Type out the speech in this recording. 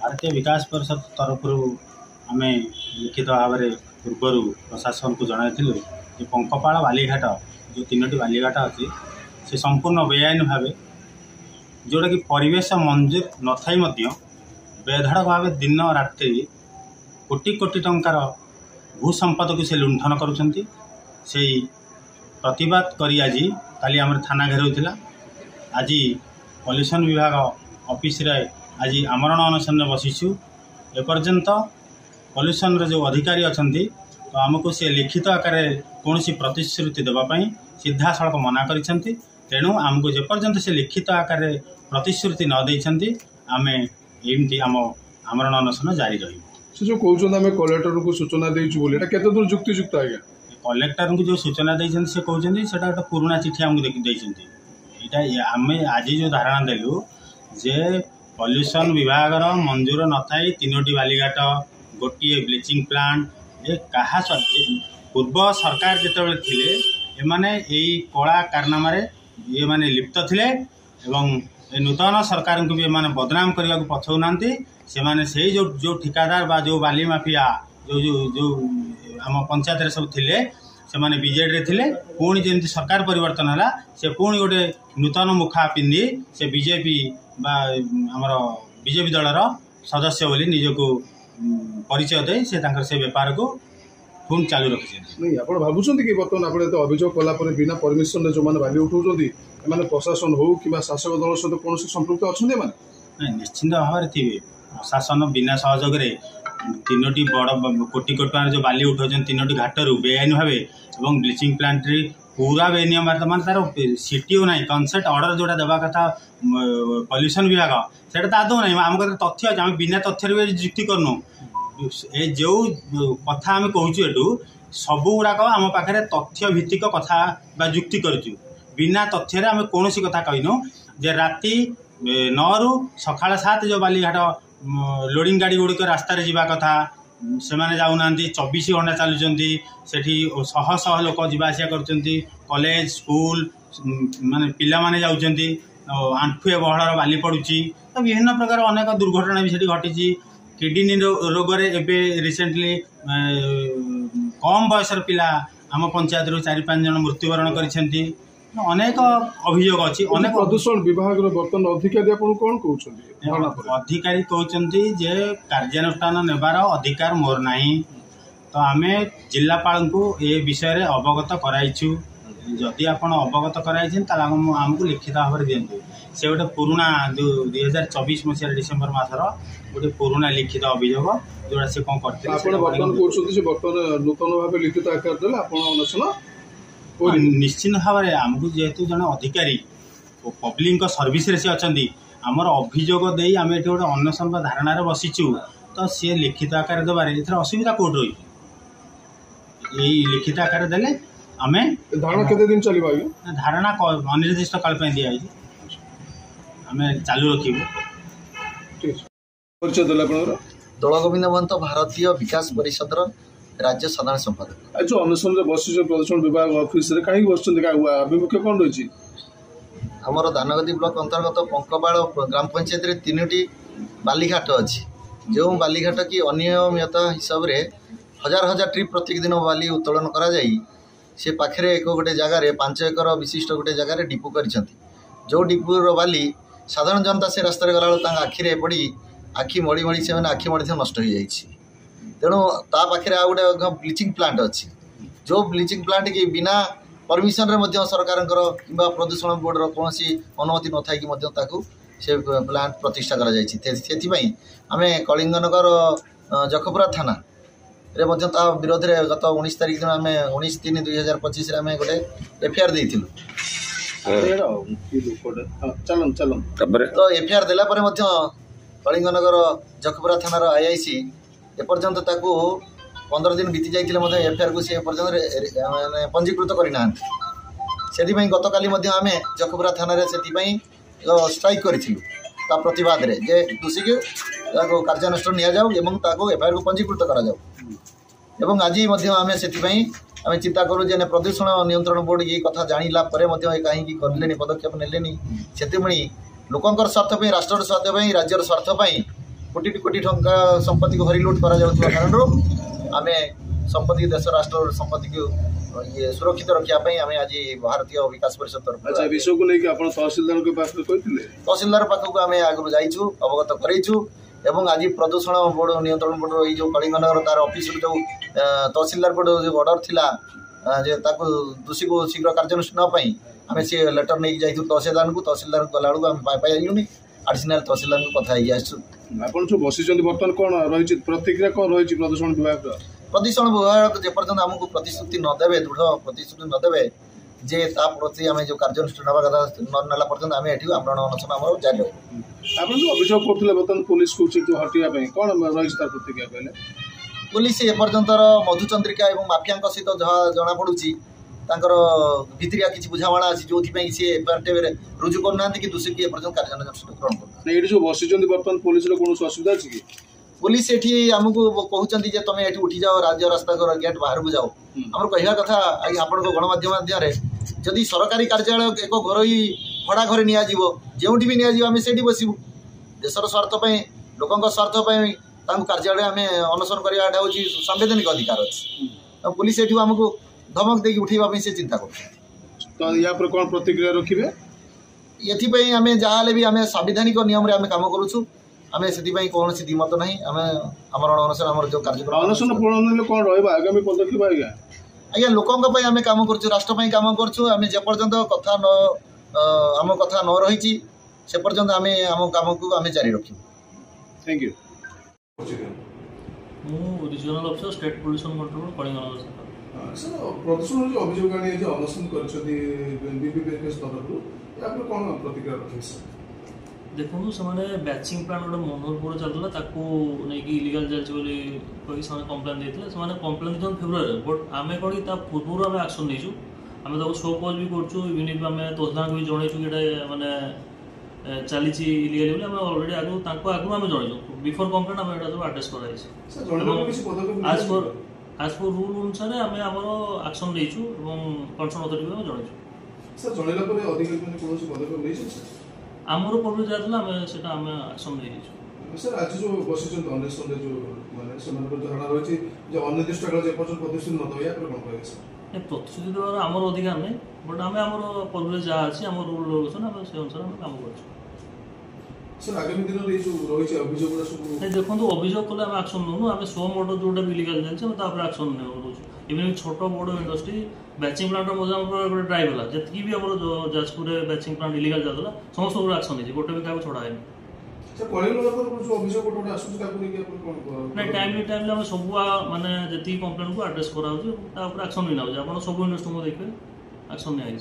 भारतीय विकास परिषद तरफ आम लिखित भाव में पूर्वर प्रशासन को जन पंकपाड़ बालीघाट जो 3टी बालीघाट अच्छी से संपूर्ण बेआईन भाव जोटा कि परिवेश मंजूर न थाई बेधड़क भाव दिन रात्रि कोटी कोटी टंकार भू संपद को से लुंठन करुँच से प्रतिवाद करी आज काली आम थाना घेराउला आज पल्यूशन विभाग ऑफिस रे आज आमरण अनशन बसीचु एपर्यंत पल्यूशन जो अधिकारी अच्छा तो आमको से लिखित आकार कौन प्रतिश्रुति देवाई सीधा सड़क मना कर तेणु आमको जेपर्यंत से लिखित आकार प्रतिश्रुति न देती आम एमती आम आमरण अनशन जारी रही जो कहते हैं कलेक्टर को सूचना दूर युक्तियुक्त आज्ञा कलेक्टर को जो सूचना देते से कहते से गोटे पुराना चिठी आमको देते आम आज जो धारणा देलु जे पल्यूशन विभाग मंजूर न थाई 3टी बालीघाट गोटे ब्लीचिंग प्लांट ये कहा पूर्व सरकार जितेबाला थिले एमाने यही कला कारनाम ये माने लिप्त थिले एवं नूतन सरकार को भी एमाने बदनाम करने को पछौना से जो ठिकादार बा जो बाली माफिया जो जो जो आम पंचायत सब थिले से माने बीजेडी रे थिले पुणी जमी सरकार परिवर्तन है से पुणी गोटे नूतन मुखा पिंधि से बीजेपी बा आमर बीजेपी दलर सदस्य बोली निजको परिचय दे से बेपार को पुणी चालू रखी नहीं आप भावुं कि बर्तमान आप अभियोग कलापर बिना परमिशन जो मैंने बाली उठाऊँ प्रशासन हो कि शासक दल सहित कौन संपृक्त अच्छा निश्चिंत भाव में थे प्रशासन बिना सहयोग 3टी बड़ कोटी कोटी जो बाली उठाऊँ 3टी घाटू बेआईन भाव और ब्लीचिंग प्लांट पूरा बेनियम मान तार सीटीओ ना कनसेप्ट ऑर्डर जोटा देवा कथा पल्यूशन विभाग से आदौ ना आम तथ्य अच्छे आम बिना तथ्य जुक्ति करनु जो कथा आम कहूँ सब गुड़ाक आम पाखे तथ्य भित्तिक कथा जुक्ति करूँ बिना तथ्य आम कौन कथा कहनु जे राति 9 रु सकाळ 7 जो बालीघाट लोडिंग गाड़ी गुड़िक रास्तार जावा कथा से मैंने जाऊना 24 घंटा चलुँच शह शह लोक जावासिया कर कॉलेज स्कूल माने पिला माने जाउछंती आंठुए बहड़र बाली पड़ुची तो विभिन्न प्रकार अनेक दुर्घटना भी सेठी घटी किडनी रोग एबे रिसेंटली कम बयसर पिला आम पंचायत रू 4-5 जन मृत्युवरण करिसेंती अनेक अभियोग अच्छी अनेक प्रदूषण विभाग बर्तमान अधिकारी आपन कौन कहउछंती अधिकारी कहउछंती जे कार्यानुष्ठान नेबार अधिकार मोर नाही तो आमे जिलापाल को ए विषय रे अवगत कराइछु जदि आपन अवगत कराइछन ताला हमको लिखित भाव में दियंतु से गोटे पुराना 2024 मसीह डिसेम्बर मासर गोटे पुराना लिखित अभियोग जोड़ा से कौन करते आपन बर्तमान कहउछंती जे बर्तमान नूतन भाव लिखित आकार देला आपन अनशन निश्चित भाव में आमको जेहेतु जन अधिकारी पब्लिक सर्विस से अच्छा आमर अभियोग दे आम ये गोटे अन्वेषण धारणा बसीचु तो सी लिखित आकार देवे ये असुविधा कौट रही लिखित आकार देले आम धारणा केते दिन चलिबा धारणा अनिर्दिष्ट काल पे दिया आम चालू रखिबु परिचय देला आपनर दल गोविंद महंत भारतीय विकास परिषद राज्य साधारण संपादक जो अनुष्ठान बस प्रदूषण विभाग ऑफिस रे कहीं बस आभिमुख्य कौन रही आमर दानगदी ब्लॉक अंतर्गत पंकपाड़ ग्राम पंचायत रे 3टी बालीघाट अच्छी जो बालीघाट की अनियमितता हिसाब से हजार हजार ट्रिप प्रत्येक दिन बाली उत्तोलन करा जाई से पाखे एक गोटे जगार 5 एकर विशिष्ट गोटे जगार डिपो कर जो डिपोर बाली साधारण जनता से रास्ता गला आखिरे पड़ी आखि मड़ी मड़ी से आखि मड़ी नष्ट हो जाए तेणु ता पाखे आ गोटे ब्लीचिंग प्लांट अच्छी जो ब्लीचिंग प्लांट की बिना परमिशन रे सरकार कि प्रदूषण बोर्डर कौन अनुमति न थी से प्लांट प्रतिष्ठा कर आम कलिंगनगर जखपुरा थाना रे विरोध में गत 19 तारिख दिन आम 19/3/2025 आम गोटे एफआईआर देइथिलु तो एफआईआर देला परे कलिंगनगर जखपुरा थानार आईआईसी एपर्यंत ताकू 15 दिन बीती जाइए एफआईआर को सी एपर्यंत पंजीकृत करना से गतकाली आम जखपुरा थाना से स्ट्राइक करूँ प्रतिवाद रे जे दोषी को कार्यानुष्ठान नि जाऊ एफआईआर को पंजीकृत करा जाऊ एवं आज आम से आम चिंता करूँ जे प्रदूषण नियंत्रण बोर्ड ये कथा जानिला कहीं करले पदक्षेप नेले से लोकंर स्वार्थ राष्ट्र स्वार्थ राज्यर स्वार्थ कोटी कोटी टंका संपत्ति को हरिलुट करा जाउଥିବା कारणରୁ ଆମେ संपत्ति देश राष्ट्र संपत्ति को ये सुरक्षित रखापी आम आज भारतीय विकास परिषद तरफ अच्छा विषय को लेकिन आप तहसीलदार के पास तहसीलदार पाखक आम आगु जाइछु अवगत करइछु एवं आज प्रदूषण बोर्ड नियंत्रण बोर्ड ये जो कलिंगनगर तार ऑफिस जो तहसीलदार बोर्ड जो ऑर्डर थिला जे ताको दोषी को शीघ्र कार्यानुष्ठान पाई आम सी लेटर नहीं जाइछु तहसीलदार गला बेलू आम पाइलुनी एडिशनल तहसीलदार को कथा आसु आपन जो बसिचंदी बर्तमान कोन रहिछि प्रतिक्रिया कोन रहिछि प्रदूषण विभाग जेपर्यंत आमको प्रतिश्रुति नदेवे दृढ़ प्रतिश्रुति नदेवे जे ता प्रति आम जो कार्यानुष्ठान नवा कथा न नेला पर्यंत आम एठी आमरण अनशन आमर जारी रखु आपन जो अभियोग करथिले बर्तमान पुलिस को चितु हटिया पई कोन रहिछि तार प्रतिक्रिया कहले पुलिस एपर्यंतर मधुचंद्रिका और माफिया सहित जना पड़ुची भितरिया किसी बुझाणा अच्छी जो सी एफआईआर रुजु करना कि दोषी की एपर्यंत कार्यानुष्ठान ग्रहण करना जो बसिचंदी बर्तमान पुलिस कौन असुविधा अच्छी कि पुलिस एठी आमको कहते जे तुम एठी उठी जाओ राज्य रास्ता गेट बाहर को जाओ आम कह कथा आपण गणमाध्यम जदि सरकारी कार्यालय एक घर भड़ा घर जो भी निम से बसबू देशर स्वार्थपाई लोकों स्वार्थपाई कार्यालय आम अनशन करवाटा हूँ संवैधानिक अधिकार अच्छी पुलिस एठी आमको धमक देकी उठेवा से चिंता कर या पर कौन प्रतिक्रिया रखिए ये आम जहाँ भी आम संवैधानिक नियम आम कम करुँ आम से कौन दिमत ना आम आम अनशन आम जो कार्यक्रम कौन रगामी पदक्षेप आज्ञा लोकों आम कम कर राष्ट्रपाई कम करें जेपर्यंत कथा न आम कथा न रही से पर्यंत आम आम कम को आम जारी रखी thank you regional officer state pollution control Kalinganagar sir प्रदूषण जो अभियोग आनी जो अनशन करछथि बीबीपीएस तरफरु या पर कोन प्रतिक्रिया रखि सर देखो से बैचिंग प्लांट गोटे मनोहरपुर चलता ताकू नहीं कि इलिगाल चलती बोली कही से कम्प्लेन देते से कम्प्लेन देते फेब्रुआरी बट आम कौन कि पूर्व आम एक्शन नहीं आम शो कज भी करूँ इवन आम तहसीलदार भी जनईचु कि मानने चली इलिगाली आम अलरेडी आगु आम जनईचु बिफोर कम्प्लेन आम सब आड्रेस कर आज पर रूल अनुसार आम आमर एक्शन नहीं कंसर्न अथॉरिटी को जनईचु सर जनैला पर अधिकारी माने कोनोसी पदक्षेप नै छै आमर प्रोब्लेम जातला आम सेटा आम एक्शन नहीं सर आज जो बसिचन अन्वेषण जो माने समान पर धारणा रही जे अनिर्दिष्ट काल जे पर्यंत प्रतिश्रुति न दया पर कोन कहै सर ए प्रतिश्रुति देवार आमर अधिकार नै बट आम आमर प्रोब्लेम जा अछि आमर रूल रेगुलेशन आम से अनुसार आम काम करछु सर आगामी दिन रे जो रही छै अभियोग सब नै देखंतु अभियोग कले आम एक्शन ननु आम सो मोटर जोटा इलीगल जान्छ हम तापर एक्शन नै होछु इवन छोट बड़ इंडस्ट्री बैचिंग प्लांट मजा गोटे ड्राइव है जी भी आम जाजपुर बैचिंग प्लांट इलीगल जाता समस्त एक्शन नहीं गोटे भी क्या छड़ा है ना टाइमली आम सब मानने जी कम्प्लेन को आड्रेस कराऊँ एक्शन नहीं ना आप सब इंडस्ट्री देखिए एक्शन नहीं